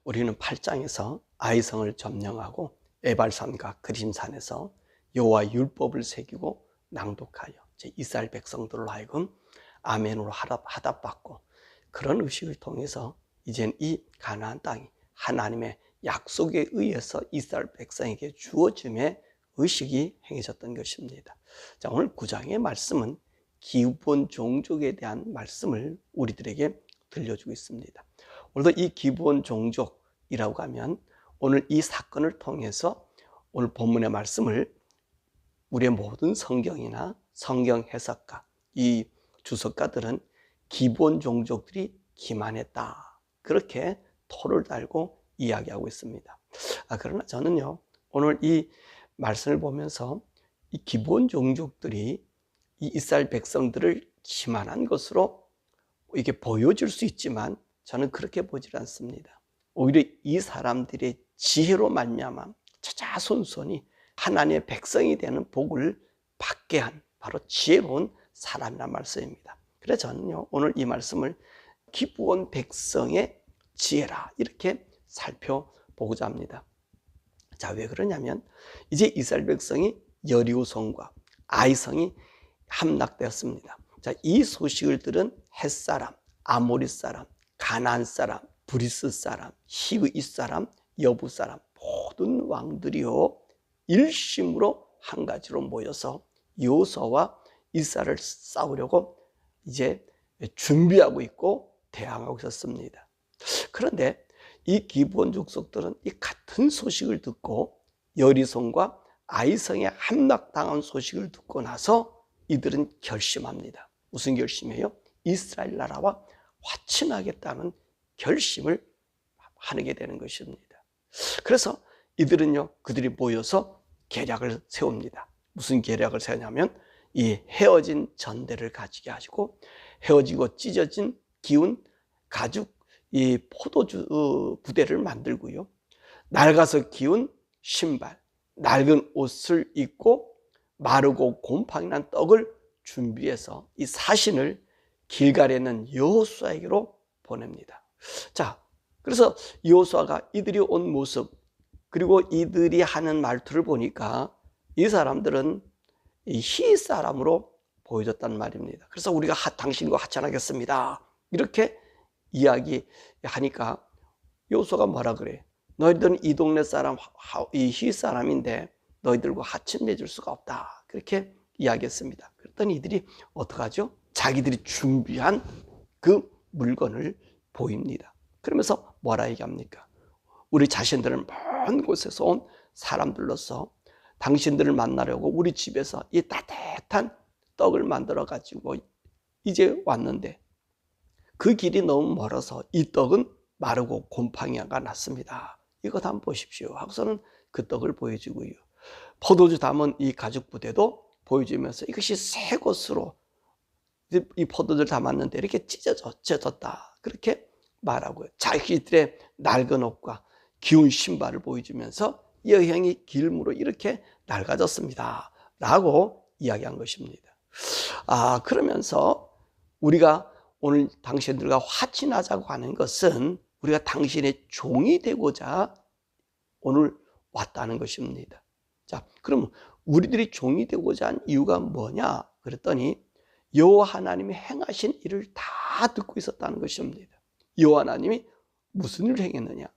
우리는 8장에서 아이성을 점령하고 에발산과 그림산에서 여호와 율법을 새기고 낭독하여 이스라엘 백성들로 하여금 아멘으로 화답받고 그런 의식을 통해서 이젠 이 가나안 땅이 하나님의 약속에 의해서 이스라엘 백성에게 주어짐의 의식이 행해졌던 것입니다. 자, 오늘 9장의 말씀은 기브온 종족에 대한 말씀을 우리들에게 들려주고 있습니다. 오늘도 이 기브온 종족이라고 하면 오늘 이 사건을 통해서 오늘 본문의 말씀을 우리의 모든 성경이나 성경 해석가, 이 주석가들은 기브온 종족들이 기만했다, 그렇게 토를 달고 이야기하고 있습니다. 그러나 저는요, 오늘 이 말씀을 보면서 이 기브온 종족들이 이 이스라엘 백성들을 기만한 것으로 이게 보여질 수 있지만 저는 그렇게 보질 않습니다. 오히려 이 사람들의 지혜로 말미암아 자자손손이 하나님의 백성이 되는 복을 받게 한 바로 지혜로운 사람이란 말씀입니다. 그래서 저는요, 오늘 이 말씀을 기브온 백성의 지혜라 이렇게 살펴보고자 합니다. 자, 왜 그러냐면 이제 이스라엘 백성이 여리고성과 아이성이 함락되었습니다. 자, 이 소식을 들은 헷사람, 아모리 사람, 가나안 사람, 브리스 사람, 히브이 사람, 여부 사람 모든 왕들이요 일심으로 한 가지로 모여서 여호수아와 이스라엘을 싸우려고 이제 준비하고 있고 대항하고 있었습니다. 그런데 이 기브온 족속들은 이 같은 소식을 듣고 여리성과 아이성에 함락당한 소식을 듣고 나서 이들은 결심합니다. 무슨 결심이에요? 이스라엘 나라와 화친하겠다는 결심을 하게 되는 것입니다. 그래서 이들은요, 그들이 모여서 계략을 세웁니다. 무슨 계략을 세우냐면 이 헤어진 전대를 가지게 하시고 헤어지고 찢어진 기운 가죽 이 포도주 부대를 만들고요, 낡아서 기운 신발, 낡은 옷을 입고 마르고 곰팡이 난 떡을 준비해서 이 사신을 길갈에 있는 여호수아에게로 보냅니다. 자, 그래서 여호수아가 이들이 온 모습 그리고 이들이 하는 말투를 보니까 이 사람들은 히 사람으로 보여졌단 말입니다. 그래서 우리가 당신과 하찮하겠습니다 이렇게 이야기하니까 여호수아가 뭐라 그래? 너희들은 이 동네 사람, 이 히 사람인데 너희들과 하친 맺을 수가 없다, 그렇게 이야기했습니다. 그랬더니 이들이 어떡하죠? 자기들이 준비한 그 물건을 보입니다. 그러면서 뭐라 얘기합니까? 우리 자신들은 먼 곳에서 온 사람들로서 당신들을 만나려고 우리 집에서 이 따뜻한 떡을 만들어 가지고 이제 왔는데 그 길이 너무 멀어서 이 떡은 마르고 곰팡이가 났습니다. 이것 한번 보십시오 하고서는 그 떡을 보여주고요, 포도주 담은 이 가죽 부대도 보여주면서 이것이 새 것으로 이 포도주를 담았는데 이렇게 찢어졌다, 그렇게 말하고요, 자기들의 낡은 옷과 기운 신발을 보여주면서 여행이 길므로 이렇게 낡아졌습니다 라고 이야기한 것입니다. 그러면서 우리가 오늘 당신들과 화친하자고 하는 것은 우리가 당신의 종이 되고자 오늘 왔다는 것입니다. 자, 그럼 우리들이 종이 되고자 한 이유가 뭐냐 그랬더니 여호와 하나님이 행하신 일을 다 듣고 있었다는 것입니다. 여호와 하나님이 무슨 일을 행했느냐?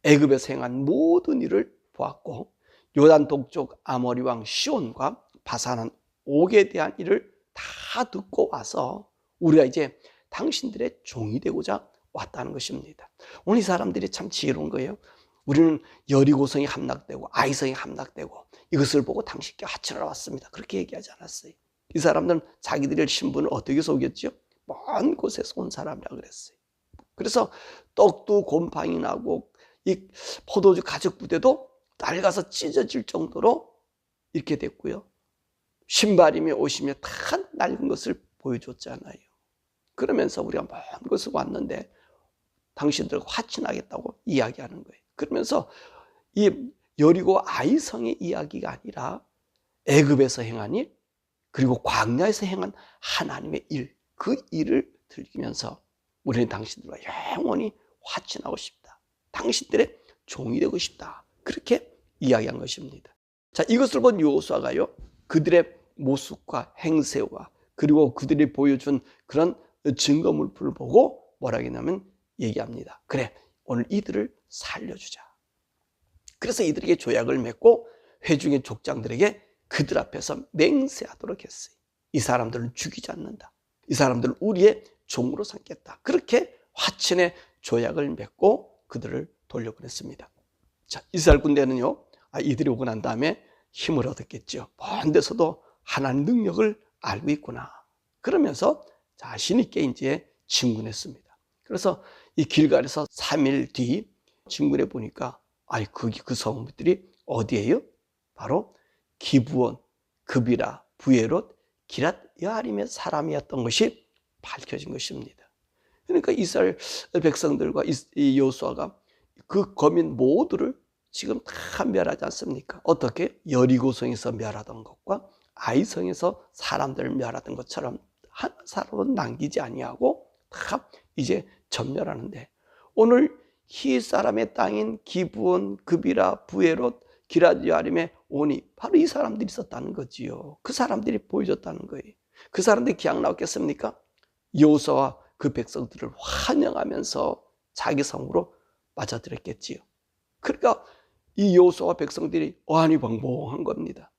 애굽에서 행한 모든 일을 보았고 요단 동쪽 아모리 왕 시온과 바산한 옥에 대한 일을 다 듣고 와서 우리가 이제 당신들의 종이 되고자 왔다는 것입니다. 오늘 이 사람들이 참 지혜로운 거예요. 우리는 여리고성이 함락되고 아이성이 함락되고 이것을 보고 당신께 하친하러 왔습니다, 그렇게 얘기하지 않았어요. 이 사람들은 자기들의 신분을 어떻게 속였죠? 먼 곳에서 온 사람이라 그랬어요. 그래서 떡도 곰팡이 나고 이 포도주 가죽 부대도 낡아서 찢어질 정도로 이렇게 됐고요, 신발이며 옷이며 다 낡은 것을 보여줬잖아요. 그러면서 우리가 먼 곳에 왔는데 당신들과 화친하겠다고 이야기하는 거예요. 그러면서 이 여리고 아이성의 이야기가 아니라 애굽에서 행한 일 그리고 광야에서 행한 하나님의 일, 그 일을 들리면서 우리는 당신들과 영원히 화친하고 싶다, 당신들의 종이 되고 싶다. 그렇게 이야기한 것입니다. 자, 이것을 본 여호수아가요, 그들의 모습과 행세와 그리고 그들이 보여준 그런 증거물들을 보고 뭐라 했냐면 얘기합니다. 그래, 오늘 이들을 살려주자. 그래서 이들에게 조약을 맺고 회중의 족장들에게 그들 앞에서 맹세하도록 했어요. 이 사람들은 죽이지 않는다. 이 사람들은 우리의 종으로 삼겠다. 그렇게 화친의 조약을 맺고 그들을 돌려보냈습니다. 자, 이스라엘 군대는요, 이들이 오고 난 다음에 힘을 얻었겠죠. 먼 데서도 하나님 능력을 알고 있구나. 그러면서 자신 있게 이제 진군했습니다. 그래서 이 길갈에서 3일 뒤 진군해 보니까 그 성읍들이 어디예요? 바로 기브온, 급이라, 부에롯, 기랏 여아림의 사람이었던 것이 밝혀진 것입니다. 그러니까 이스라엘 백성들과 이 여호수아가 그 거민 모두를 지금 다 멸하지 않습니까? 어떻게? 여리고성에서 멸하던 것과 아이성에서 사람들을 멸하던 것처럼 한 사람은 남기지 아니하고 다 이제 전멸하는데, 오늘 히 사람의 땅인 기브온, 급이라, 부에롯, 기랏 여아림에 오니 바로 이 사람들이 있었다는 거지요. 그 사람들이 보여줬다는 거예요. 그 사람들이 기약 나왔겠습니까? 여호수아와 그 백성들을 환영하면서 자기 성으로 맞아들였겠지요. 그러니까 이 여호수아와 백성들이 어안이벙벙한 겁니다.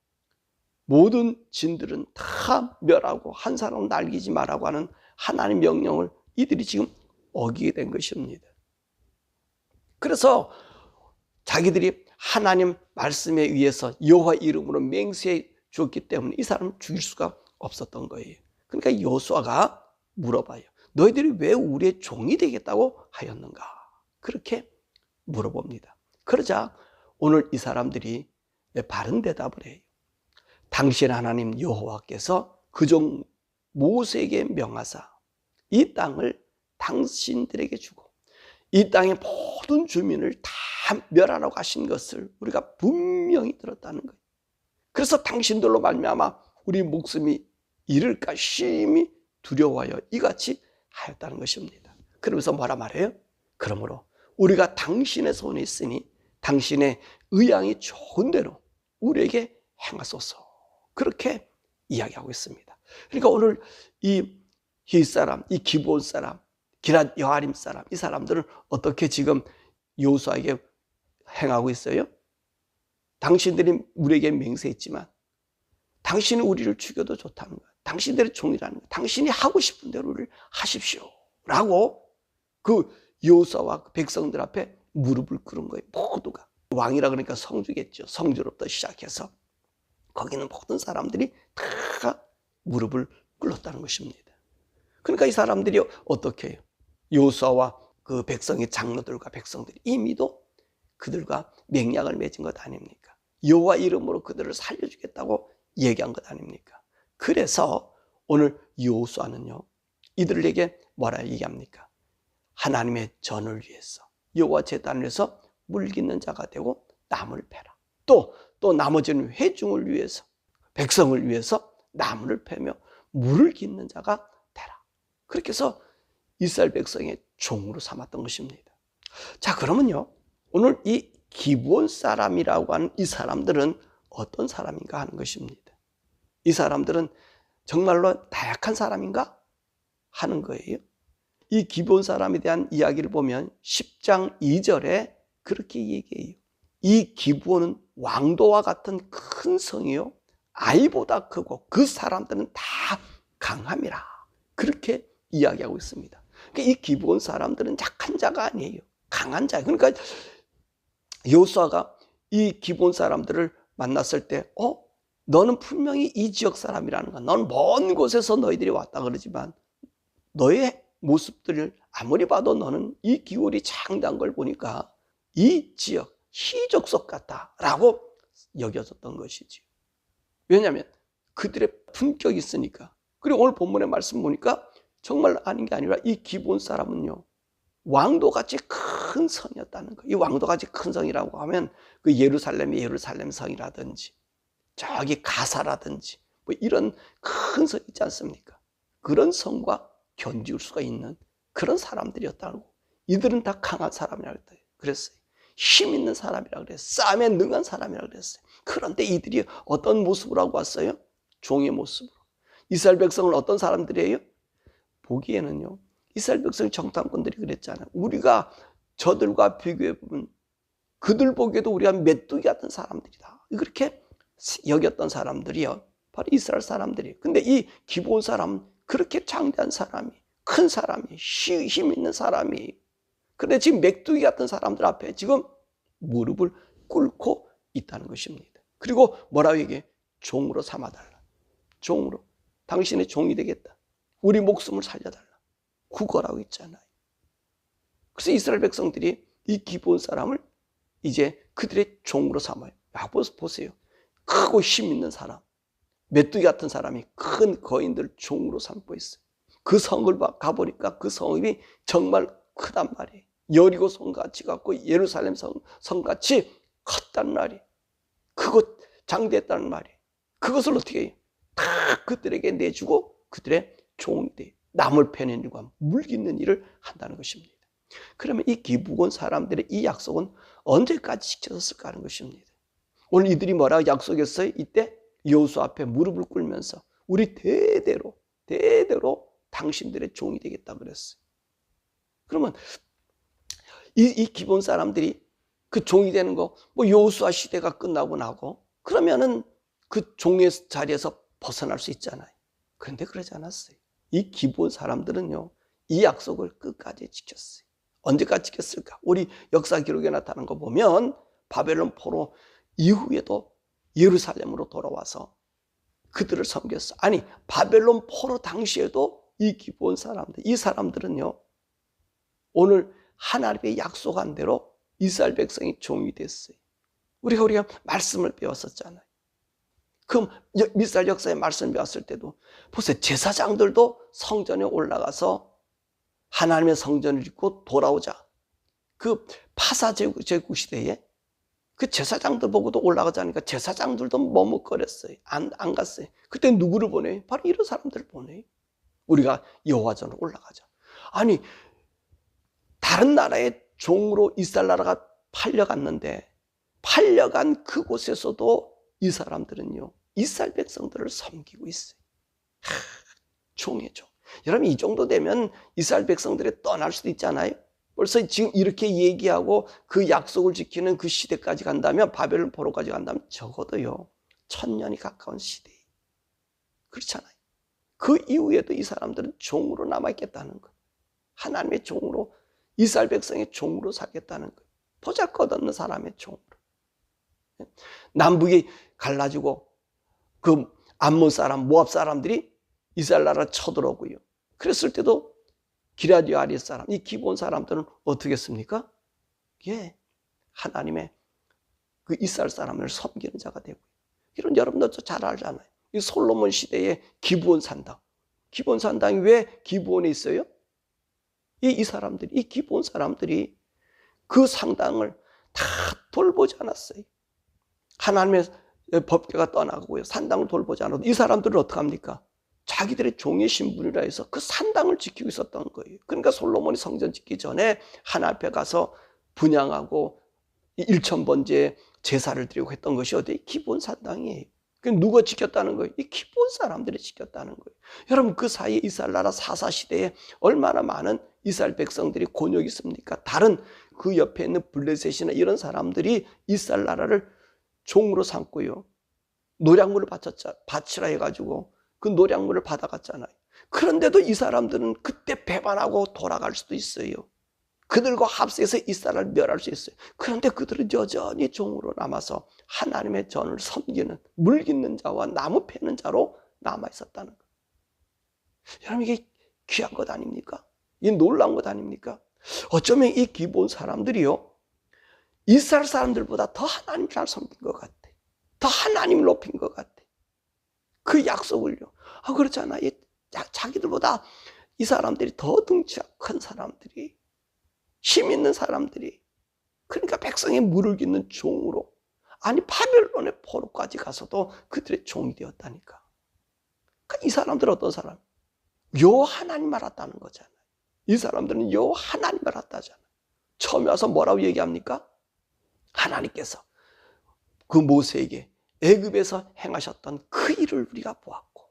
모든 진들은 다 멸하고 한 사람 날리지 말라고 하는 하나님의 명령을 이들이 지금 어기게 된 것입니다. 그래서 자기들이 하나님 말씀에 의해서 여호와 이름으로 맹세해 주었기 때문에 이 사람을 죽일 수가 없었던 거예요. 그러니까 여호수아가 물어봐요. 너희들이 왜 우리의 종이 되겠다고 하였는가? 그렇게 물어봅니다. 그러자 오늘 이 사람들이 바른 대답을 해요. 당신 하나님 여호와께서 그 종 모세에게 명하사 이 땅을 당신들에게 주고 이 땅의 모든 주민을 다 멸하라고 하신 것을 우리가 분명히 들었다는 거예요. 그래서 당신들로 말미암아 우리 목숨이 잃을까 심히 두려워하여 이같이 하였다는 것입니다. 그러면서 뭐라 말해요? 그러므로 우리가 당신의 손에 있으니 당신의 의향이 좋은 대로 우리에게 행하소서. 그렇게 이야기하고 있습니다. 그러니까 오늘 이 사람, 이 기브온 사람, 기랏 여아림 사람, 이 사람들은 어떻게 지금 여호수아에게 행하고 있어요? 당신들이 우리에게 맹세했지만 당신이 우리를 죽여도 좋다는 거예요. 당신들의 종이라는 거예요. 당신이 하고 싶은 대로 우리를 하십시오 라고 그 여호수아와 그 백성들 앞에 무릎을 꿇은 거예요. 모두가. 왕이라 그러니까 성주겠죠. 성주로부터 시작해서 거기는 모든 사람들이 다 무릎을 꿇었다는 것입니다. 그러니까 이 사람들이 어떻게 해요? 여호수아와 그 백성의 장로들과 백성들이 이미도 그들과 맹약을 맺은 것 아닙니까? 여호와 이름으로 그들을 살려주겠다고 얘기한 것 아닙니까? 그래서 오늘 여호수아는요, 이들에게 뭐라 얘기합니까? 하나님의 전을 위해서, 여호와 제단을 위해서 물 깃는 자가 되고 나무를 패라. 또 나머지는 회중을 위해서, 백성을 위해서 나무를 패며 물을 깃는 자가 되라. 그렇게 해서 이스라엘 백성의 종으로 삼았던 것입니다. 자, 그러면요, 오늘 이 기브온 사람이라고 하는 이 사람들은 어떤 사람인가 하는 것입니다. 이 사람들은 정말로 나약한 사람인가 하는 거예요. 이 기브온 사람에 대한 이야기를 보면 10장 2절에 그렇게 얘기해요. 이 기브온은 왕도와 같은 큰 성이요, 아이보다 크고 그 사람들은 다 강함이라. 그렇게 이야기하고 있습니다. 그러니까 이 기브온 사람들은 약한 자가 아니에요. 강한 자예요. 그러니까 여호수아가 이 기브온 사람들을 만났을 때 너는 분명히 이 지역 사람이라는 거야. 너는 먼 곳에서 너희들이 왔다 그러지만 너의 모습들을 아무리 봐도 너는 이 기울이 장대한 걸 보니까 이 지역 희족속 같다라고 여겨졌던 것이지. 왜냐하면 그들의 품격이 있으니까. 그리고 오늘 본문의 말씀 보니까 정말 아닌 게 아니라 이 기브온 사람은요, 왕도같이 큰 성이었다는 거예요. 이 왕도같이 큰 성이라고 하면 그 예루살렘의 예루살렘 성이라든지 저기 가사라든지 뭐 이런 큰 성 있지 않습니까? 그런 성과 견줄 수가 있는 그런 사람들이었다고. 이들은 다 강한 사람이라고 했어요. 그랬어요. 힘 있는 사람이라 그랬어요. 싸움에 능한 사람이라 그랬어요. 그런데 이들이 어떤 모습으로 하고 왔어요? 종의 모습으로. 이스라엘 백성은 어떤 사람들이에요? 보기에는요, 이스라엘 백성 정탐꾼들이 그랬잖아요. 우리가 저들과 비교해보면 그들 보기에도 우리가 메뚜기 같은 사람들이다. 그렇게 여겼던 사람들이요, 바로 이스라엘 사람들이에요. 근데 이 기브온 사람은 그렇게 장대한 사람이, 큰 사람이, 힘 있는 사람이에요. 그런데 지금 메뚜기 같은 사람들 앞에 지금 무릎을 꿇고 있다는 것입니다. 그리고 뭐라고 얘기해? 종으로 삼아달라. 종으로. 당신의 종이 되겠다. 우리 목숨을 살려달라. 구걸하고 있잖아요. 그래서 이스라엘 백성들이 이 기브온 사람을 이제 그들의 종으로 삼아요. 야, 보세요. 크고 힘 있는 사람, 메뚜기 같은 사람이 큰 거인들 종으로 삼고 있어요. 그 성을 가보니까 그 성이 정말 크단 말이에요. 여리고 성같이 같고 예루살렘 성같이 컸단 말이에요. 그것 장대했다는 말이에요. 그것을 어떻게 해요? 다 그들에게 내주고 그들의 종이 돼요. 남을 패는 일과 물깃는 일을 한다는 것입니다. 그러면 이 기브온 사람들의 이 약속은 언제까지 지켜졌을까 하는 것입니다. 오늘 이들이 뭐라고 약속했어요? 이때 여호수아 앞에 무릎을 꿇으면서 우리 대대로 당신들의 종이 되겠다 그랬어요. 그러면 이 기브온 사람들이 그 종이 되는 거, 뭐 여호수아 시대가 끝나고 나고 그러면은 그 종의 자리에서 벗어날 수 있잖아요. 그런데 그러지 않았어요. 이 기브온 사람들은요, 이 약속을 끝까지 지켰어요. 언제까지 지켰을까? 우리 역사 기록에 나타난 거 보면 바벨론 포로 이후에도 예루살렘으로 돌아와서 그들을 섬겼어. 아니, 바벨론 포로 당시에도 이 기브온 사람들, 이 사람들은요, 오늘 하나님의 약속한 대로 이스라엘 백성이 종이 됐어요. 우리가 말씀을 배웠었잖아요. 그럼 이스라엘 역사의 말씀을 배웠을 때도 보세요. 제사장들도 성전에 올라가서 하나님의 성전을 입고 돌아오자. 그 파사 제국 시대에 그 제사장들 보고도 올라가자니까 제사장들도 머뭇거렸어요. 안 갔어요. 그때 누구를 보내요? 바로 이런 사람들을 보내요. 우리가 여호와전으로 올라가자. 아니, 다른 나라의 종으로 이스라엘 나라가 팔려갔는데 팔려간 그곳에서도 이 사람들은요, 이스라엘 백성들을 섬기고 있어요. 종의 종. 여러분, 이 정도 되면 이스라엘 백성들이 떠날 수도 있잖아요. 벌써 지금 이렇게 얘기하고 그 약속을 지키는 그 시대까지 간다면, 바벨론 포로까지 간다면 적어도요 1000년이 가까운 시대예요. 그렇잖아요. 그 이후에도 이 사람들은 종으로 남아있겠다는 거예요. 하나님의 종으로, 이스라엘 백성의 종으로 살겠다는 거예요. 보잘것없는 사람의 종으로. 남북이 갈라지고 그 암몬 사람, 모압 사람들이 이스라엘 나라를 쳐들어오고요. 그랬을 때도 기럇 여아린 사람, 이 기브온 사람들은 어떻게 했습니까? 예, 하나님의 그 이스라엘 사람을 섬기는 자가 되고요. 이런 여러분들도 잘 알잖아요. 이 솔로몬 시대의 기브온 산당. 기브온 산당이 왜 기브온에 있어요? 이 사람들이, 이 기브온 사람들이 그 상당을 다 돌보지 않았어요. 하나님의 법궤가 떠나고요. 산당을 돌보지 않아도 이 사람들은 어떻게 합니까? 자기들의 종의 신분이라 해서 그 산당을 지키고 있었던 거예요. 그러니까 솔로몬이 성전 짓기 전에 하나님 앞에 가서 분향하고 1000번째 제사를 드리고 했던 것이 어디? 기브온 산당이에요. 누가 지켰다는 거예요? 이 기브온 사람들이 지켰다는 거예요. 여러분, 그 사이에 이스라엘 나라 사사 시대에 얼마나 많은 이스라엘 백성들이 곤욕이 있습니까? 다른 그 옆에 있는 블레셋이나 이런 사람들이 이스라엘 나라를 종으로 삼고요, 노략물을 바치라 해가지고 그 노략물을 받아갔잖아요. 그런데도 이 사람들은 그때 배반하고 돌아갈 수도 있어요. 그들과 합세해서 이스라엘을 멸할 수 있어요. 그런데 그들은 여전히 종으로 남아서 하나님의 전을 섬기는, 물깃는 자와 나무 패는 자로 남아있었다는 거예요. 여러분, 이게 귀한 것 아닙니까? 이게 놀라운 것 아닙니까? 어쩌면 이 기브온 사람들이요, 이스라엘 사람들보다 더 하나님 잘 섬긴 것 같아. 더 하나님을 높인 것 같아. 그 약속을요. 그렇잖아. 자기들보다 이 사람들이 더 덩치가 큰 사람들이, 힘 있는 사람들이, 그러니까 백성의 물을 깃는 종으로, 아니 바벨론의 포로까지 가서도 그들의 종이 되었다니까. 그러니까 이 사람들은 어떤 사람? 여호와 하나님 알았다는 거잖아요. 이 사람들은 여호와 하나님 알았다잖아요. 처음에 와서 뭐라고 얘기합니까? 하나님께서 그 모세에게 애굽에서 행하셨던 그 일을 우리가 보았고,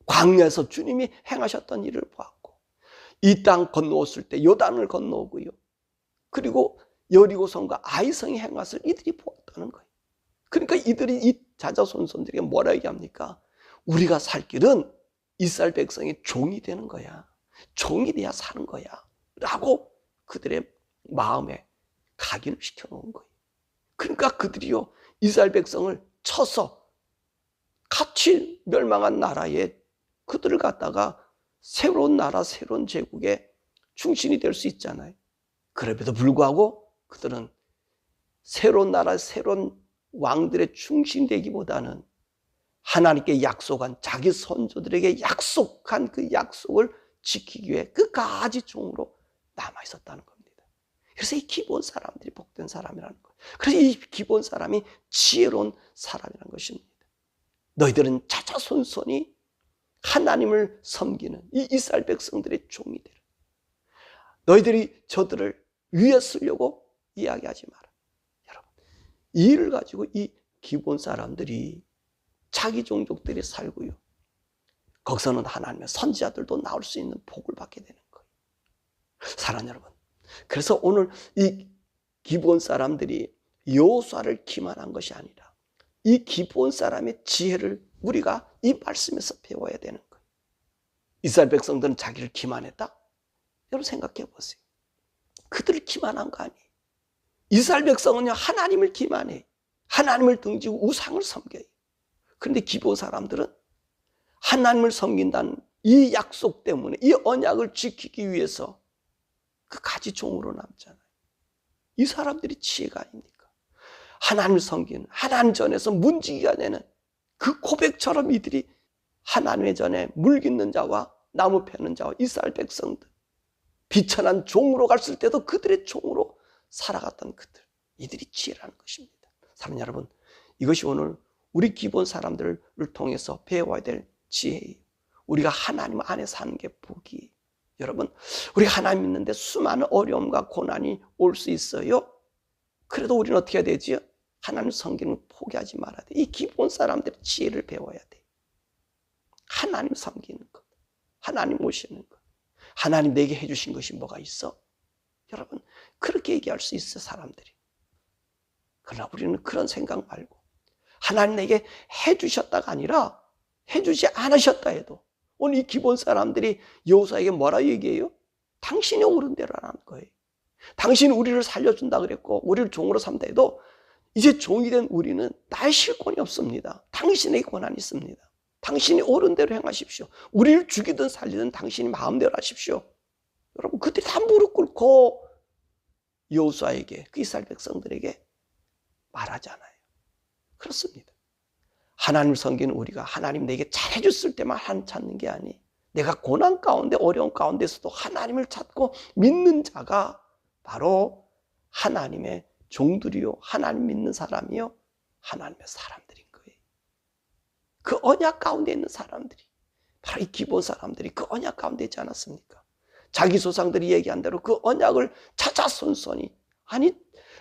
광야에서 주님이 행하셨던 일을 보았고, 이 땅 건너왔을 때 요단을 건너오고요, 그리고 여리고성과 아이성이 행하실 이들이 보았다는 거예요. 그러니까 이들이 이 자자손손들에게 뭐라 얘기합니까? 우리가 살 길은 이스라엘 백성의 종이 되는 거야. 종이 돼야 사는 거야. 라고 그들의 마음에 각인을 시켜놓은 거예요. 그러니까 그들이요, 이스라엘 백성을 쳐서 같이 멸망한 나라에 그들을 갖다가 새로운 나라, 새로운 제국의 중심이 될 수 있잖아요. 그럼에도 불구하고 그들은 새로운 나라, 새로운 왕들의 중심이 되기보다는 하나님께 약속한, 자기 선조들에게 약속한 그 약속을 지키기 위해 끝까지 종으로 남아 있었다는 겁니다. 그래서 이 기본 사람들이 복된 사람이라는 거예요. 그래서 이 기본 사람이 지혜로운 사람이라는 것입니다. 너희들은 자자손손이 하나님을 섬기는 이 이스라엘 백성들의 종이 되라. 너희들이 저들을 위에 쓰려고 이야기하지 마라. 여러분, 이 일을 가지고 이 기본 사람들이 자기 종족들이 살고요, 거기서는 하나님의 선지자들도 나올 수 있는 복을 받게 되는 거예요. 사랑하는 여러분, 그래서 오늘 이 기본 사람들이 여호수아를 기만한 것이 아니라 이 기본 사람의 지혜를 우리가 이 말씀에서 배워야 되는 거예요. 이스라엘 백성들은 자기를 기만했다? 여러분 생각해 보세요. 그들을 기만한 거 아니에요. 이스라엘 백성은요, 하나님을 기만해. 하나님을 등지고 우상을 섬겨요. 그런데 기본 사람들은 하나님을 섬긴다는 이 약속 때문에, 이 언약을 지키기 위해서 그까지 종으로 남잖아요. 이 사람들이 지혜가 아닙니까? 하나님을 섬기는, 하나님 전에서 문지기가 되는 그 고백처럼 이들이 하나님의 전에 물 깃는 자와 나무 패는 자와 이스라엘 백성들, 비천한 종으로 갔을 때도 그들의 종으로 살아갔던 그들, 이들이 지혜라는 것입니다. 사랑하는 여러분, 이것이 오늘 우리 기본 사람들을 통해서 배워야 될 지혜예요. 우리가 하나님 안에 사는 게 복이에요. 여러분, 우리 하나님 믿는데 수많은 어려움과 고난이 올 수 있어요. 그래도 우리는 어떻게 해야 되지요? 하나님 섬기는 포기하지 말아야 돼. 이 기본 사람들의 지혜를 배워야 돼. 하나님 섬기는 것, 하나님 모시는 것, 하나님 내게 해주신 것이 뭐가 있어? 여러분, 그렇게 얘기할 수 있어, 사람들이. 그러나 우리는 그런 생각 말고 하나님 내게 해주셨다가 아니라 해주지 않으셨다 해도, 오늘 이 기본 사람들이 여호수아에게 뭐라 얘기해요? 당신이 옳은 대로 하는 거예요. 당신이 우리를 살려준다 그랬고 우리를 종으로 삼다 해도 이제 종이 된 우리는 나의 실권이 없습니다. 당신에게 권한이 있습니다. 당신이 옳은 대로 행하십시오. 우리를 죽이든 살리든 당신이 마음대로 하십시오. 여러분, 그들이 다 무릎 꿇고 여호수아에게, 그 이스라엘 백성들에게 말하잖아요. 그렇습니다. 하나님을 섬기는 우리가 하나님 내게 잘해줬을 때만 하나님 찾는 게 아니, 내가 고난 가운데, 어려운 가운데서도 하나님을 찾고 믿는 자가 바로 하나님의 종들이요, 하나님 믿는 사람이요, 하나님의 사람들인 거예요. 그 언약 가운데 있는 사람들이 바로 이 기본 사람들이 그 언약 가운데 있지 않았습니까? 자기 조상들이 얘기한 대로 그 언약을 자자손손이, 아니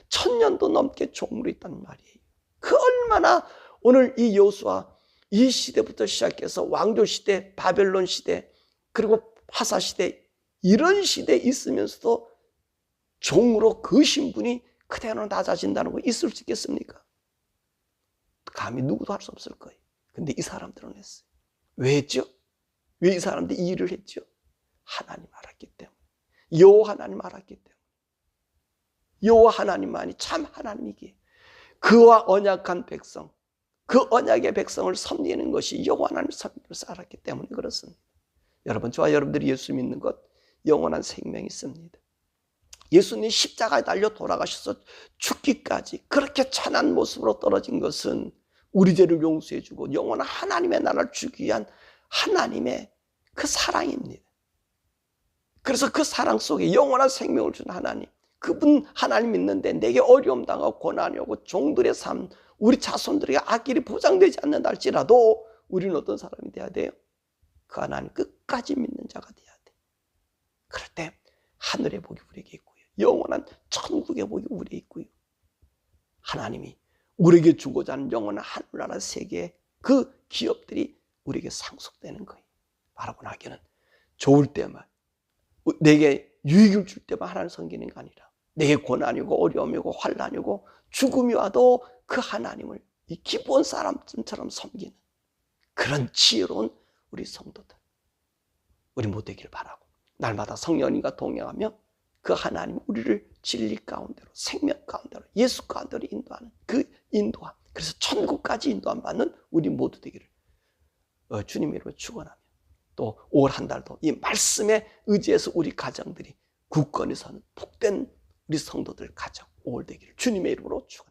1000년도 넘게 종으로 있단 말이에요. 그 얼마나 오늘 이 여호수아, 이 시대부터 시작해서 왕조 시대, 바벨론 시대, 그리고 화사 시대, 이런 시대에 있으면서도 종으로 그 신분이 그대로 낮아진다는 거 있을 수 있겠습니까? 감히 누구도 할 수 없을 거예요. 근데 이 사람들은 했어요. 왜 했죠? 왜 이 사람들이 이 일을 했죠? 하나님 알았기 때문에. 여호와 하나님 알았기 때문에. 여호와 하나님만이 참 하나님이기에 그와 언약한 백성, 그 언약의 백성을 섬기는 것이 여호와 하나님 섬기면서 알았기 때문에 그렇습니다. 여러분, 저와 여러분들이 예수 믿는 것, 영원한 생명이 있습니다. 예수님이 십자가에 달려 돌아가셔서 죽기까지 그렇게 찬한 모습으로 떨어진 것은 우리 죄를 용서해 주고 영원한 하나님의 나라를 주기 위한 하나님의 그 사랑입니다. 그래서 그 사랑 속에 영원한 생명을 준 하나님, 그분 하나님 믿는데 내게 어려움 당하고 고난이 오고 종들의 삶, 우리 자손들에게 악길이 보장되지 않는다 할지라도 우리는 어떤 사람이 돼야 돼요? 그 하나님 끝까지 믿는 자가 돼야 돼. 그럴 때 하늘의 복이 우리에게 있고요, 영원한 천국의 복이 우리에 있고요. 하나님이 우리에게 주고자 하는 영원한 하늘나라 세계의 그 기업들이 우리에게 상속되는 거예요. 바라고 나기는 좋을 때만, 내게 유익을 줄 때만 하나님을 섬기는 게 아니라 내게 고난이고 어려움이고 환난이고 죽음이 와도 그 하나님을 이 기본 사람처럼 섬기는 그런 지혜로운 우리 성도들, 우리 모두 되기를 바라고, 날마다 성령님과 동행하며 그 하나님 우리를 진리 가운데로, 생명 가운데로, 예수 가운데로 인도하는 그 인도함, 그래서 천국까지 인도함 받는 우리 모두 되기를 주님의 이름으로 축원하며, 또 올 한 달도 이 말씀에 의지해서 우리 가정들이 굳건히 서는 복된 우리 성도들 가정 올 되기를 주님의 이름으로 축원합니다.